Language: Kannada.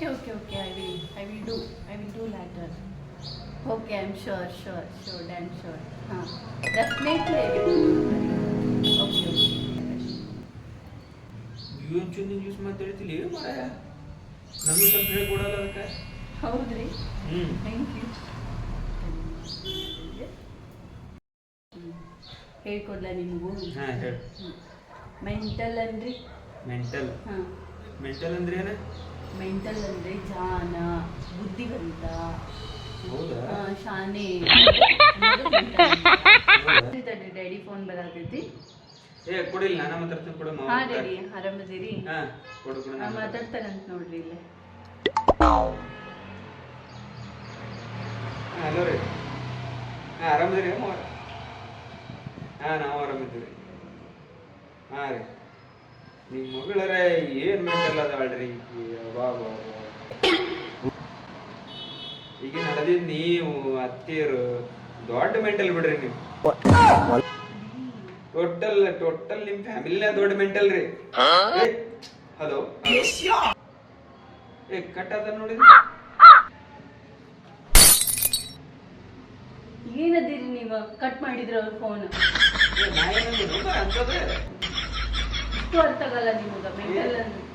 Okay. I will do later. Okay, I'm sure, damn sure. Definitely I will do. Okay. ಏನು ಚುಂದಿ ಯೂಸ್ ಮಾತಾಡ್ತಿಲ್ಲ ಏನು ಮಾರಾಯ ನಮಗೆ ಸ್ವಲ್ಪ ಹೇಳ್ಕೊಡಲ್ಲ ಅದಕ್ಕೆ ಹೌದ್ರಿ ಥ್ಯಾಂಕ್ ಯು ಹೇಳ್ಕೊಡ್ಲ ನಿಮಗೂ ಹಾಂ ಹೇಳಿ ಮೆಂಟಲ್ ಅಂದ್ರಿ ಮೆಂಟಲ್ ಮೆಂಟಲ್ ಅಂದ್ರೆ ಏನು ಮೆಂಟಲ್ ಅಂದ್ರೆ ಜಾನ ಬುದ್ಧಿವಂತ ಹೌದಾ ಶಾನೆ ಡ್ಯಾಡಿ ಫೋನ್ ಬರತೈತಿ ಏ ಕೊಡಿಲ್ಲ ನಾನು ಮಾತಾಡ್ತೀನಿ ಕೊಡು ಹಾ ಡ್ಯಾಡಿ ಆರಾಮದಿರಿ ಹಾಂ ಕೊಡು ಕೊಡು ನಾನು ಮಾತಾಡ್ತಾರಂತ ನೋಡ್ರಿ ಇಲ್ಲೇ ಹಲೋ ರೀ ಹಾಂ ಆರಾಮದಿರಿ ಅಮ್ಮ ಹಾಂ ನಾವು ಆರಾಮಿದ್ದೀವಿ ಹಾಂ ರೀ ನಿಮ್ಮ ಮಗಳರೇ ಏನು ಮೆಂಟಲ್ ಅದಾಳ್ರಿ ಬಾ ಈಗ ನಡೆದಿದ್ದು ನೀವು ಅತ್ತೀರು ದೊಡ್ಡ ಮೆಂಟಲ್ ಬಿಡ್ರಿ ನೀವು ಟೋಟಲ್ ನಿಮ್ಮ ಫ್ಯಾಮಿಲಿನ ದೊಡ್ಡ ಮೆಂಟಲ್ ರೀ ಹಲೋ ಏ ಕಟ್ ಅದ ನೋಡಿ ಏನದಿರಿ ನೀವು ಕಟ್ ಮಾಡಿದ್ರ ಅವ್ರ ಫೋನ್ ನಾ ಏನಂದ್ರೆ ಅಂತಂದ್ರೆ ಇಷ್ಟು ಅರ್ಥ ಆಗಲ್ಲ ನಿಮಗ ಮೆಂಟಲ್ ಅಂದ್ರೆ